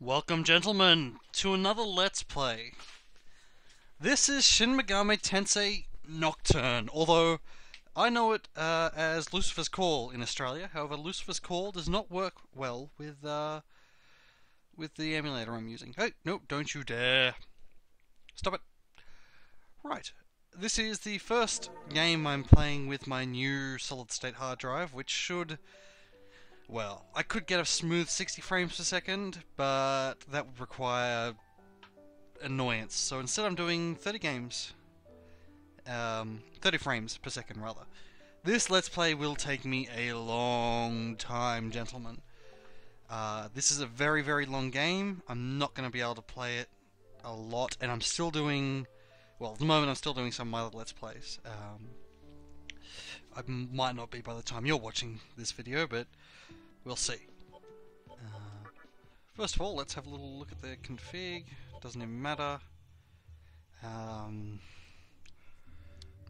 Welcome, gentlemen, to another Let's Play. This is Shin Megami Tensei Nocturne, although I know it as Lucifer's Call in Australia. However, Lucifer's Call does not work well with the emulator I'm using. Hey, no, don't you dare. Stop it. Right. This is the first game I'm playing with my new solid-state hard drive, which should... Well, I could get a smooth 60 frames per second, but that would require annoyance. So instead I'm doing 30 games. 30 frames per second, rather. This Let's Play will take me a long time, gentlemen. This is a very, very long game. I'm not going to be able to play it a lot, and I'm still doing... Well, at the moment I'm still doing some of my other Let's Plays. I might not be by the time you're watching this video, but we'll see. First of all, let's have a little look at the config. Doesn't even matter.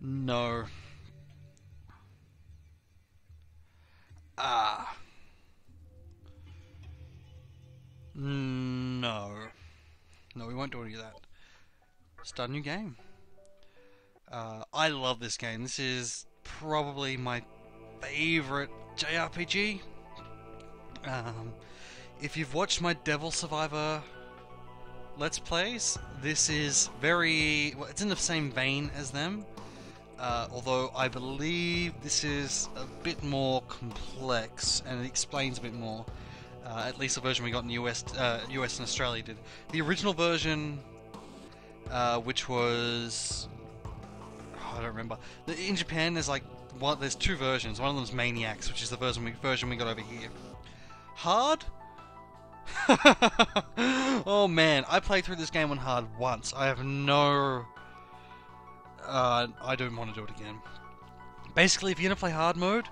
No. No. No, we won't do any of that. Start a new game. I love this game. This is probably my favorite JRPG. If you've watched my Devil Survivor Let's Plays, this is very... Well, it's in the same vein as them. Although I believe this is a bit more complex and it explains a bit more. At least the version we got in the US and Australia did. The original version, which was... I don't remember. In Japan, there's like there's two versions. One of them's Maniacs, which is the version we got over here. Hard? Oh man, I played through this game on hard once. I have no... I don't want to do it again. Basically, if you're going to play hard mode,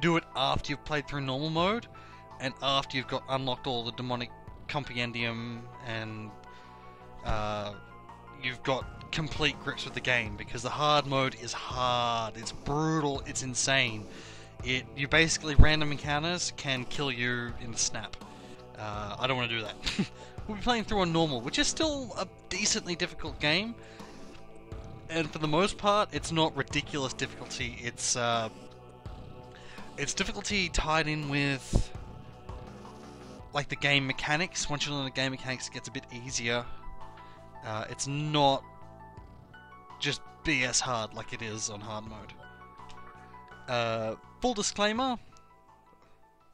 do it after you've played through normal mode, and after you've got unlocked all the demonic compendium, and you've got complete grips with the game, because the hard mode is hard, it's brutal, it's insane. You basically, random encounters can kill you in a snap. I don't want to do that. We'll be playing through on normal, which is still a decently difficult game. And for the most part, it's not ridiculous difficulty. It's difficulty tied in with like the game mechanics. Once you learn the game mechanics, it gets a bit easier. It's not just BS hard like it is on hard mode. Full disclaimer.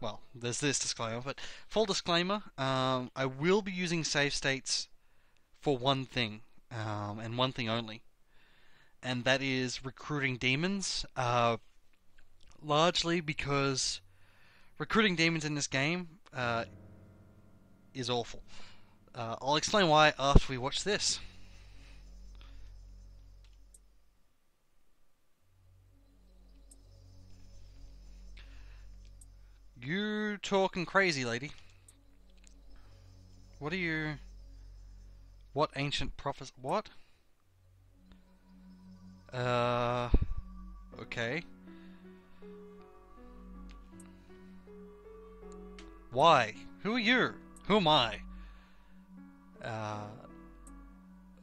Well, there's this disclaimer, but full disclaimer. I will be using save states for one thing, and one thing only. And that is recruiting demons, largely because recruiting demons in this game is awful. I'll explain why after we watch this. You talking crazy, lady. What are you... What ancient prophecy... What? Okay. Why? Who are you? Who am I?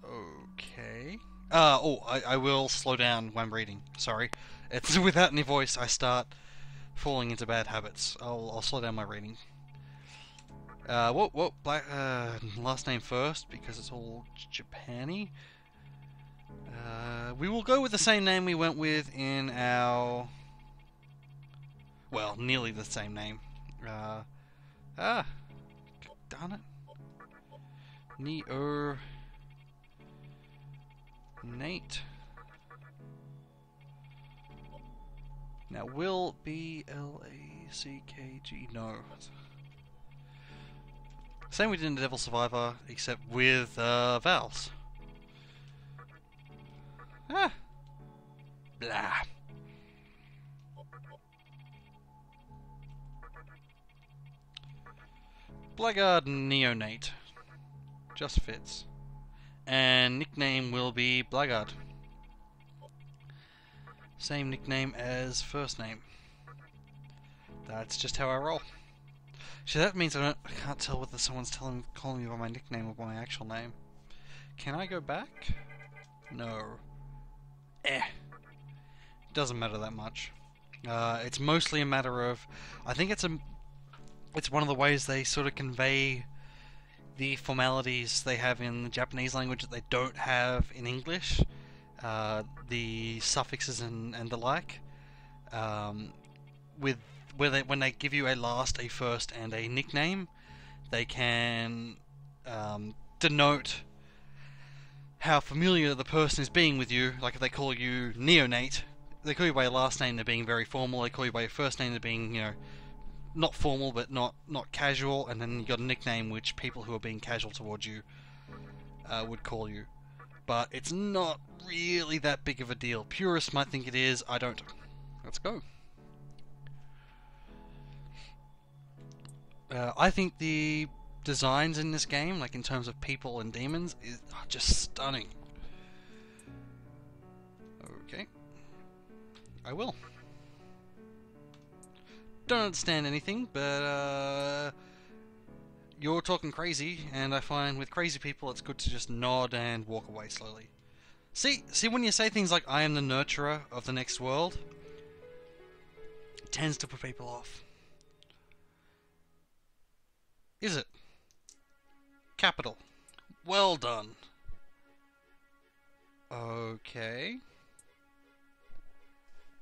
Okay. I will slow down when I'm reading. Sorry. It's without any voice, I start falling into bad habits. I'll slow down my reading. Last name first, because it's all Japany. We will go with the same name we went with in our... Well, nearly the same name. Darn it. Nate. Now, will B-L-A-C-K-G... No. Same we did in Devil Survivor, except with vowels. Ah. Blah. Blackguard Neonate. Just fits. And nickname will be Blackguard. Same nickname as first name. That's just how I roll. So that means I can't tell whether someone's calling me by my nickname or by my actual name. Can I go back? No. Doesn't matter that much. It's mostly a matter of, I think it's one of the ways they sort of convey the formalities they have in the Japanese language that they don't have in English. The suffixes and the like. When they give you a last, a first, and a nickname, they can denote how familiar the person is being with you. Like if they call you Neonate, they call you by your last name, they're being very formal. They call you by your first name, they're being, not formal but not casual. And then you got a nickname which people who are being casual towards you would call you. But it's not really that big of a deal. Purists might think it is. I don't. Let's go. I think the designs in this game, like in terms of people and demons, are just stunning. Okay. I will. Don't understand anything, but you're talking crazy, and I find with crazy people it's good to just nod and walk away slowly. See when you say things like, I am the nurturer of the next world, it tends to put people off. Is it? Capital. Well done. Okay.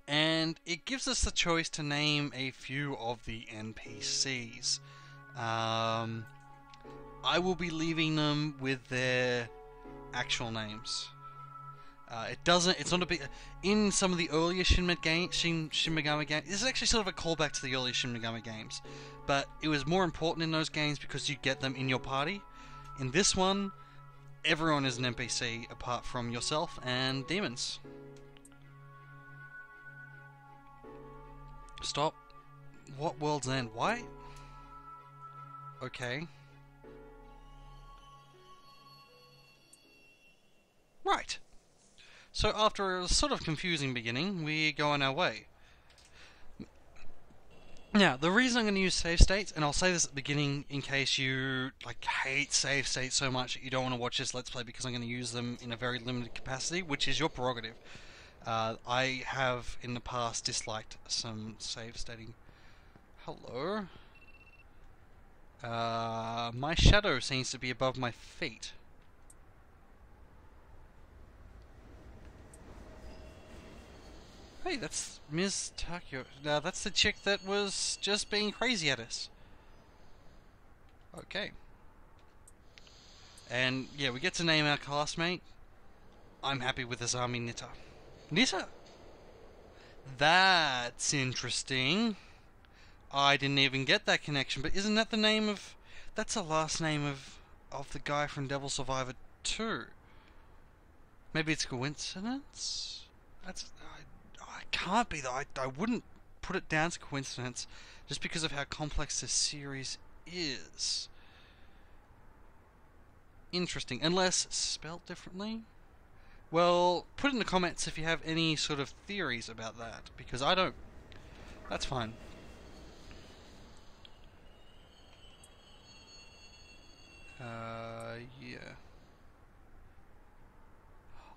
And it gives us the choice to name a few of the NPCs. I will be leaving them with their actual names. It's not a big... In some of the earlier Shin Megami games, this is actually sort of a callback to the earlier Shin Megami games, but it was more important in those games because you get them in your party. In this one, everyone is an NPC apart from yourself and demons. Stop. What World's End? Why? Okay. Right. So after a sort of confusing beginning, we go on our way. Now, the reason I'm going to use save states, and I'll say this at the beginning in case you hate save states so much that you don't want to watch this Let's Play because I'm going to use them in a very limited capacity, which is your prerogative. I have in the past disliked some save stating. Hello? My shadow seems to be above my feet. Hey, that's Ms. Takio. That's the chick that was just being crazy at us. Okay. And, yeah, we get to name our classmate. I'm happy with Azami Nita. Nita? That's interesting. I didn't even get that connection, but isn't that the name of... That's the last name of the guy from Devil Survivor 2. Maybe it's a coincidence? That's... I can't be though. I wouldn't put it down to coincidence just because of how complex this series is. Interesting. Unless spelled differently? Well, put it in the comments if you have any sort of theories about that, because I don't. That's fine. Yeah.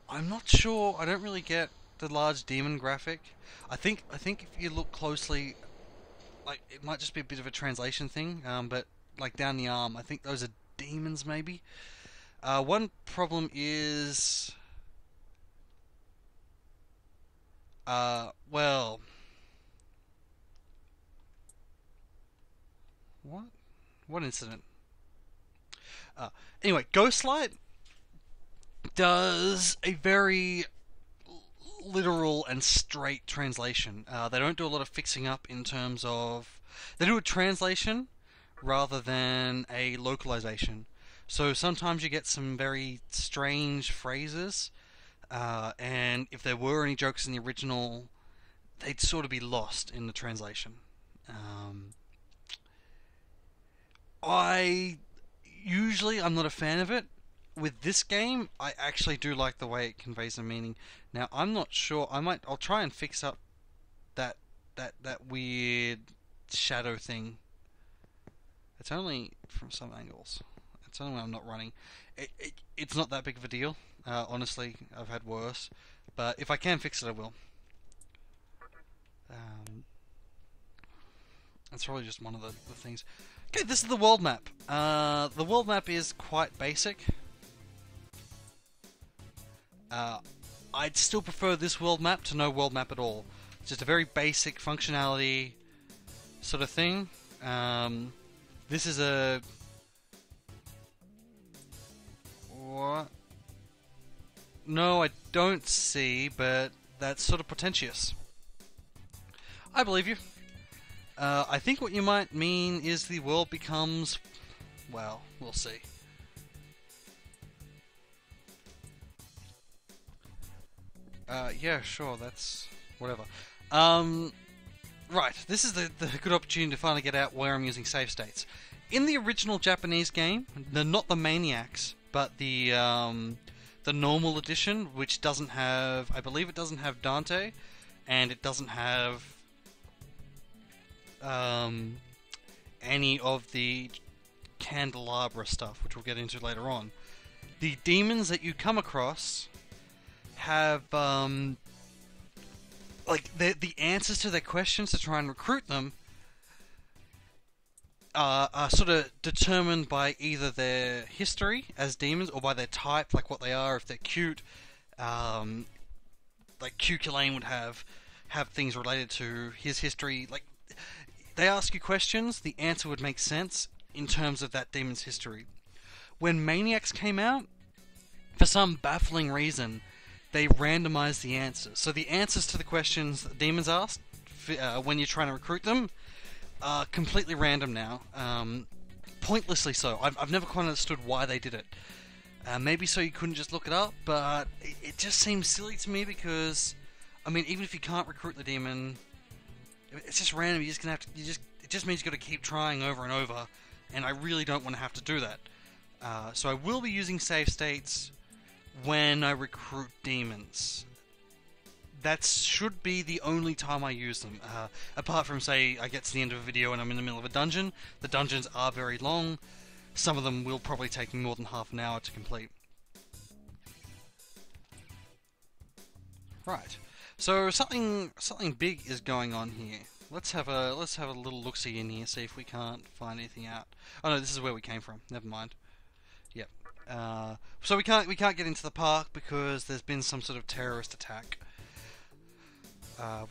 I'm not sure. I don't really get the large demon graphic. I think if you look closely, it might just be a bit of a translation thing. But down the arm, I think those are demons maybe. One problem is, well, what incident? Anyway, Ghostlight does a very literal and straight translation. They don't do a lot of fixing up in terms of... They do a translation rather than a localization. So sometimes you get some very strange phrases, and if there were any jokes in the original, they'd sort of be lost in the translation. I'm not a fan of it. With this game, I actually do like the way it conveys the meaning. Now, I'm not sure. I'll try and fix up that weird shadow thing. It's only from some angles. It's only when I'm not running. It's not that big of a deal. Honestly, I've had worse. But if I can fix it, I will. That's probably just one of the things. Okay, this is the world map. The world map is quite basic. I'd still prefer this world map to no world map at all. It's just a very basic functionality sort of thing. This is a... What? No, I don't see, but that's sort of pretentious. I believe you. I think what you might mean is the world becomes... Well, we'll see. Yeah, sure, that's... whatever. Right, this is the good opportunity to finally get out where I'm using save states. In the original Japanese game, not the Maniacs, but the normal edition, which doesn't have... I believe it doesn't have Dante, and it doesn't have... any of the candelabra stuff, which we'll get into later on. The demons that you come across have like the answers to their questions to try and recruit them are sort of determined by either their history as demons or by their type, like what they are. If they're cute, like Q-Kilane would have things related to his history. Like, they ask you questions, the answer would make sense in terms of that demon's history. When Maniacs came out, for some baffling reason, they randomized the answers. So the answers to the questions that demons ask when you're trying to recruit them are completely random now. Pointlessly so. I've never quite understood why they did it. Maybe so you couldn't just look it up, but it just seems silly to me because, I mean, even if you can't recruit the demon, it's just random. You're just gonna have to. It just means you got to keep trying over and over, and I really don't want to have to do that. So I will be using save states when I recruit demons. That should be the only time I use them. Apart from, say, I get to the end of a video and I'm in the middle of a dungeon. The dungeons are very long. Some of them will probably take me more than half an hour to complete. Right. So something big is going on here. Let's have a little look-see in here, see if we can't find anything out. Oh no, this is where we came from. Never mind. Yep. So we can't get into the park because there's been some sort of terrorist attack.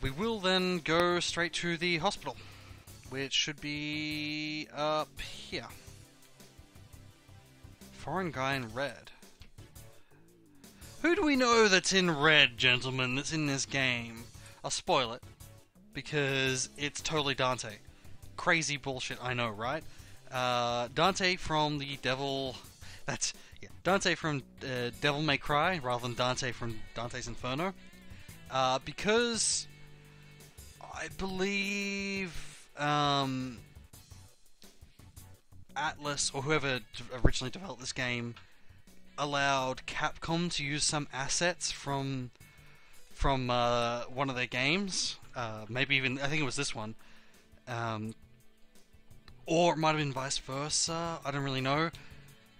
We will then go straight to the hospital, which should be up here. Foreign guy in red. Who do we know that's in red, gentlemen, that's in this game? I'll spoil it, because it's totally Dante. Crazy bullshit, I know, right? Dante from the Devil... Dante from Devil May Cry, rather than Dante from Dante's Inferno. Because I believe Atlas, or whoever originally developed this game, allowed Capcom to use some assets from one of their games. Maybe even, I think it was this one. Or it might have been vice versa, I don't really know.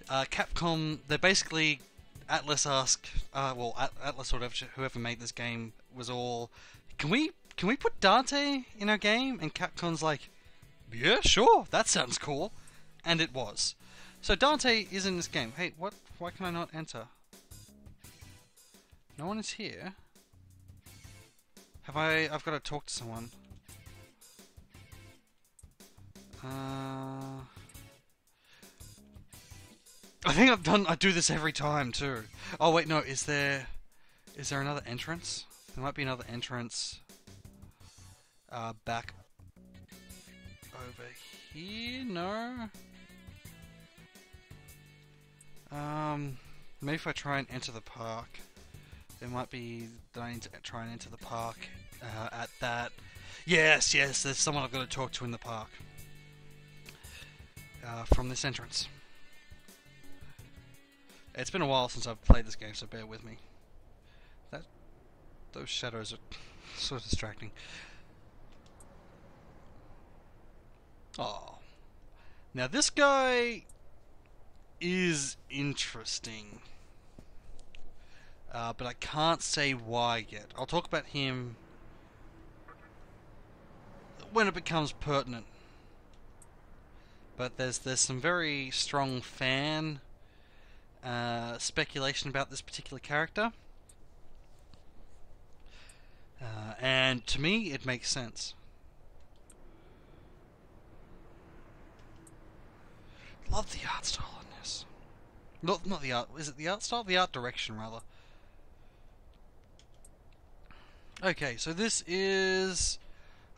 Capcom, they basically, Atlas asked, Atlas or whoever made this game was all, can we put Dante in our game? And Capcom's like, yeah, sure, that sounds cool. And it was. So Dante is in this game. Hey, what? Why can I not enter? No one is here. I've got to talk to someone. I think I do this every time too. Oh wait, no, is there another entrance? There might be another entrance back over here. No. Maybe if I try and enter the park, there might be that I need to try and enter the park at that. Yes, there's someone I've got to talk to in the park from this entrance. It's been a while since I've played this game, so bear with me. Those shadows are sort of distracting. Oh, Now this guy is interesting, but I can't say why yet. I'll talk about him when it becomes pertinent. But there's some very strong fan speculation about this particular character, and to me it makes sense. Love the art style in this. Not the art. Is it the art style? The art direction, rather. Okay, so this is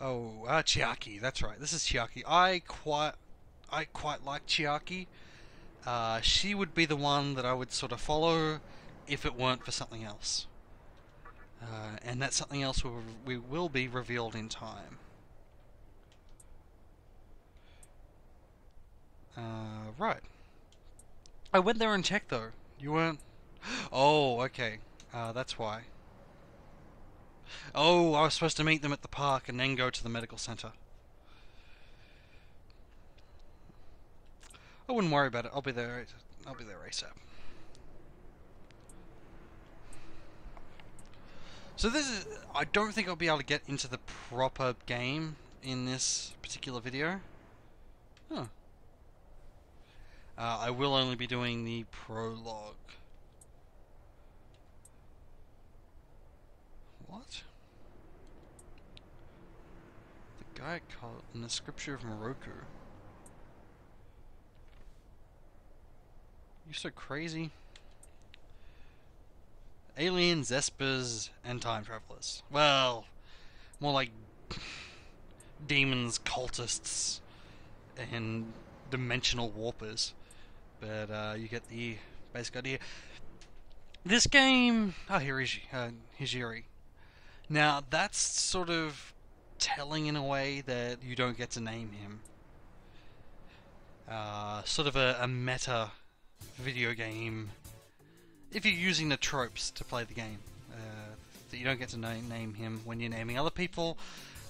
Chiaki. That's right. This is Chiaki. I quite like Chiaki. She would be the one that I would sort of follow if it weren't for something else. And that something else will be revealed in time. Right. I went there and checked though. You weren't... Oh, okay. That's why. Oh, I was supposed to meet them at the park and then go to the medical center. I wouldn't worry about it. I'll be there ASAP. So this is... I don't think I'll be able to get into the proper game in this particular video. Huh. I will only be doing the prologue. What? The guy called in the scripture of Moroku. You so crazy. Aliens, Espers, and time travelers. Well, more like demons, cultists, and dimensional warpers. But you get the basic idea. This game... Oh, here is Hijiri. Now, that's sort of telling in a way that you don't get to name him. Sort of a meta video game. If you're using the tropes to play the game, that you don't get to name him when you're naming other people,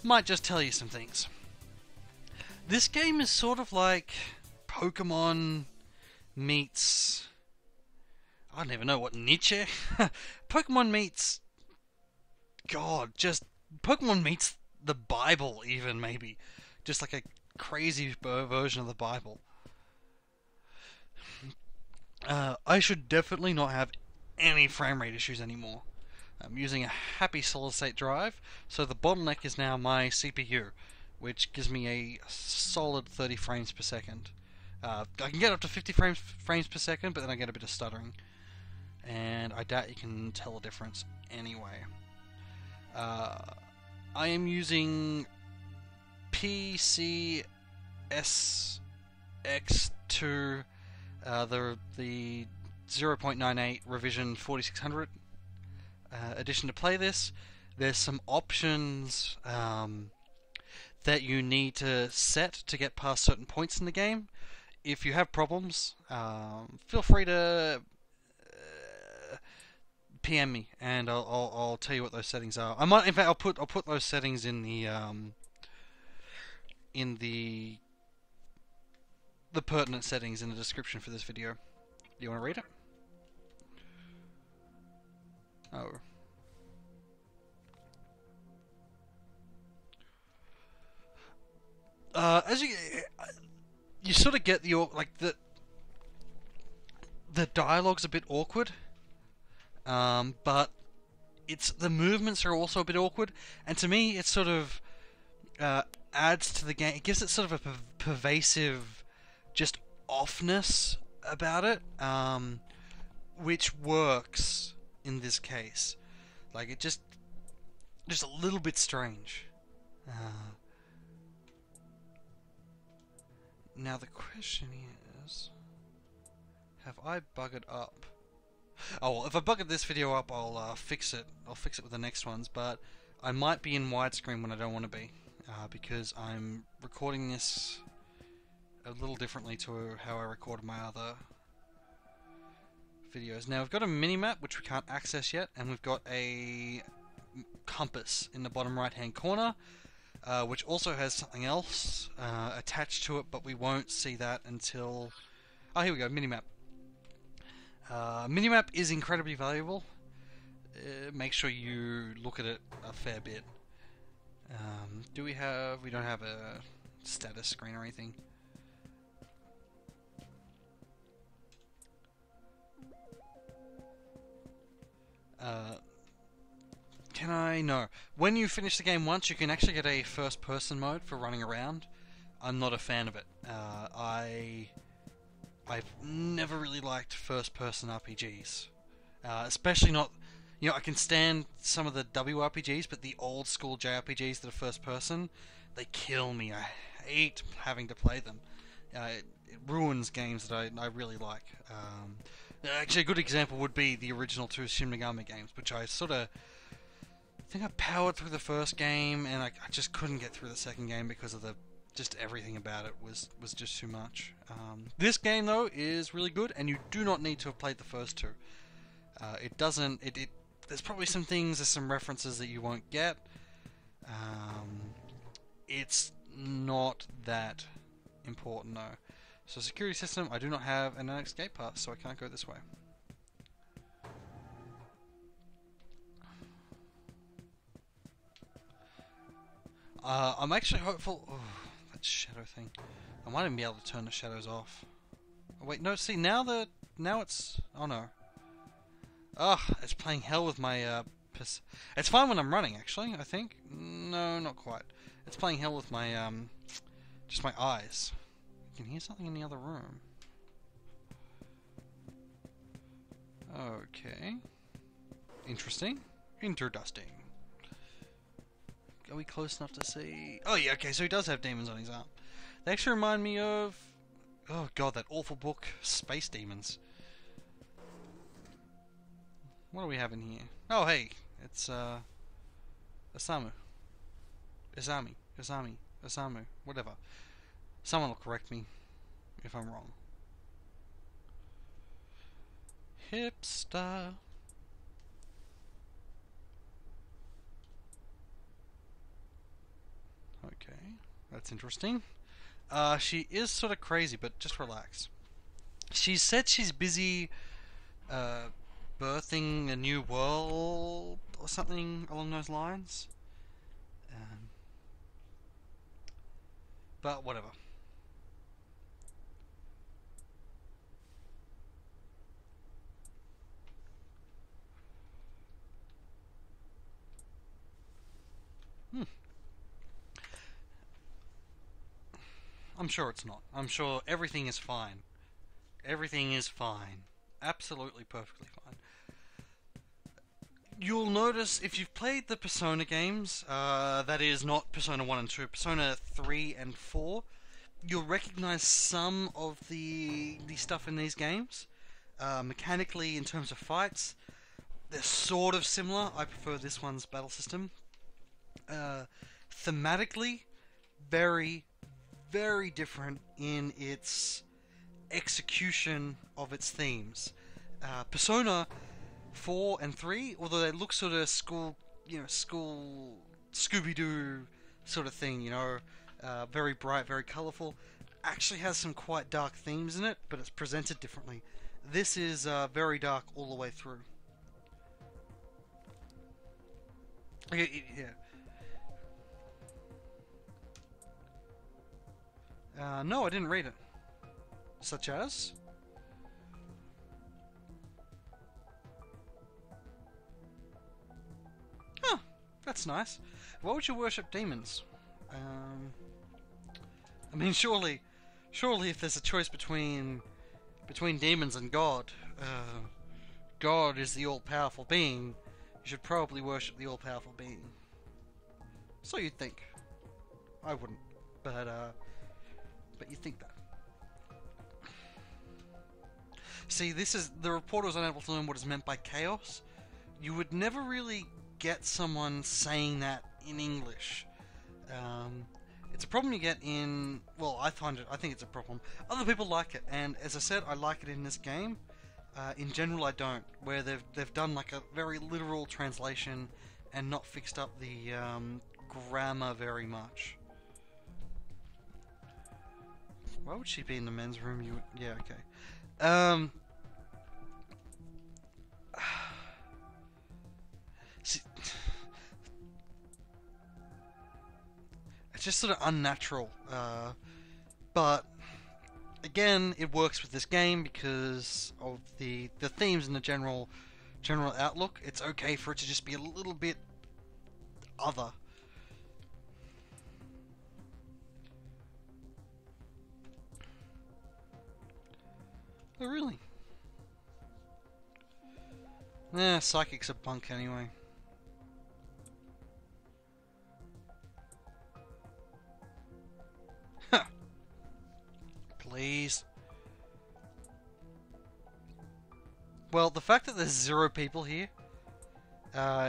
might just tell you some things. This game is sort of like Pokemon meets... I don't even know what Nietzsche... Pokemon meets... God, just... Pokemon meets the Bible, even, maybe. Just like a crazy version of the Bible. I should definitely not have any frame rate issues anymore. I'm using a happy solid-state drive, so the bottleneck is now my CPU, which gives me a solid 30 frames per second. I can get up to 50 frames per second, but then I get a bit of stuttering. And I doubt you can tell a difference anyway. I am using PCSX2, the 0.98 revision 4600 edition to play this. There's some options that you need to set to get past certain points in the game. If you have problems, feel free to PM me, and I'll tell you what those settings are. I might, in fact, I'll put those settings in the pertinent settings in the description for this video. Do you want to read it? Oh. As you sort of get the dialogue's a bit awkward, but the movements are also a bit awkward, and to me it sort of adds to the game. It gives it sort of a pervasive just offness about it, which works in this case. Like, it just a little bit strange. Now the question is, have I buggered up? Oh, well, if I buggered this video up, I'll fix it. I'll fix it with the next ones, but I might be in widescreen when I don't want to be, because I'm recording this a little differently to how I recorded my other videos. Now, we've got a mini-map, which we can't access yet, and we've got a compass in the bottom right-hand corner. which also has something else attached to it, but we won't see that until... Oh, here we go, minimap. Minimap is incredibly valuable. Make sure you look at it a fair bit. Do we have... We don't have a status screen or anything. Can I? No. When you finish the game once, you can actually get a first-person mode for running around. I'm not a fan of it. I've never really liked first-person RPGs. Especially not... You know, I can stand some of the WRPGs, but the old-school JRPGs that are first-person, they kill me. I hate having to play them. It ruins games that I really like. Actually, a good example would be the original two Shin Megami games, which I sort of... I think I powered through the first game, and I just couldn't get through the second game because of the... Just everything about it was just too much. This game, though, is really good, and you do not need to have played the first two. It doesn't... There's probably some things, there's some references that you won't get. It's not that important, though. So security system, I do not have an escape path, so I can't go this way. I'm actually hopeful... Oh, that shadow thing. I might even be able to turn the shadows off. Oh, wait, no, see, now it's... Oh, no. Ugh, it's playing hell with my... It's fine when I'm running, actually, I think. No, not quite. It's playing hell with my, just my eyes. You can hear something in the other room. Okay. Interesting. Interdusting. Are we close enough to see... Oh yeah, okay, so he does have demons on his arm. They actually remind me of... Oh god, that awful book, Space Demons. What do we have in here? Oh hey, it's Osamu. Osamu, whatever. Someone will correct me if I'm wrong. Hipster. Okay, that's interesting. She is sort of crazy, but just relax. She said she's busy birthing a new world or something along those lines. But whatever. I'm sure it's not. I'm sure everything is fine. Everything is fine. Absolutely perfectly fine. You'll notice if you've played the Persona games, that is not Persona 1 and 2, Persona 3 and 4, you'll recognize some of the stuff in these games. Mechanically, in terms of fights, they're sort of similar. I prefer this one's battle system. Thematically, very, very different in its execution of its themes. Persona 4 and 3, although they look sort of school Scooby-Doo sort of thing, you know, very bright, very colourful, actually has some quite dark themes in it, but it's presented differently. This is very dark all the way through. Okay, yeah. No, I didn't read it. Such as? Huh, that's nice. Why would you worship demons? I mean, surely if there's a choice between demons and God, God is the all-powerful being, you should probably worship the all-powerful being. So you'd think. I wouldn't, but you'd think that. See, the reporter was unable to learn what is meant by chaos. You would never really get someone saying that in English. It's a problem you get in... Well, I think it's a problem. Other people like it, and as I said, I like it in this game. In general, I don't. Where they've done like a very literal translation and not fixed up the grammar very much. Why would she be in the men's room? Yeah, okay. See, it's just sort of unnatural. But again, it works with this game because of the themes and the general outlook. It's okay for it to just be a little bit other. Oh, really? Yeah, psychics are bunk anyway. Huh. Please. Well, the fact that there's 0 people here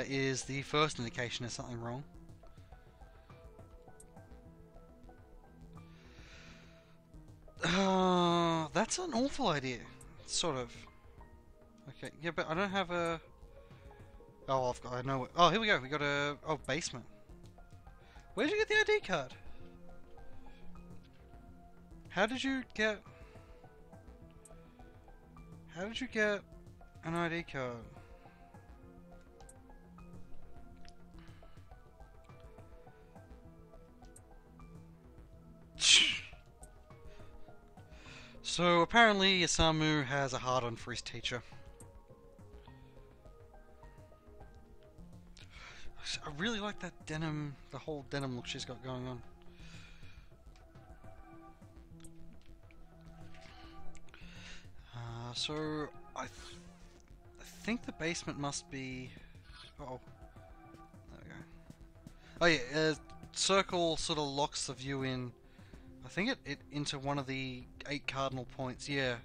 is the first indication there's something wrong. That's an awful idea. Sort of. Okay, yeah, but I don't have a... Oh, I know it. Oh, here we go. We got a... Oh, basement. Where did you get the ID card? How did you get... How did you get an ID card? So apparently Isamu has a hard-on for his teacher. I really like that denim, the whole denim look she's got going on. So I think the basement must be... Uh-oh. There we go. Oh yeah, circle sort of locks the view in. I think it into one of the 8 cardinal points. Yeah,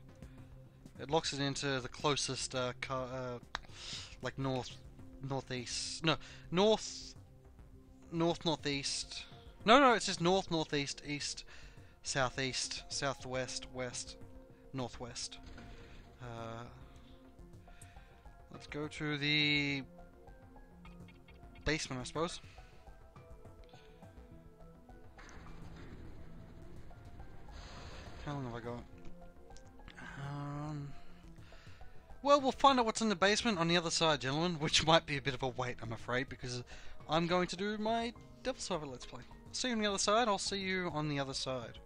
it locks it into the closest like northeast. No, northeast. No, it's just northeast, east, southeast, southwest, west, northwest. Let's go to the basement, I suppose. How long have I got? Well, we'll find out what's in the basement on the other side, gentlemen, which might be a bit of a wait, I'm afraid, because I'm going to do my Devil Survivor Let's Play. See you on the other side, I'll see you on the other side.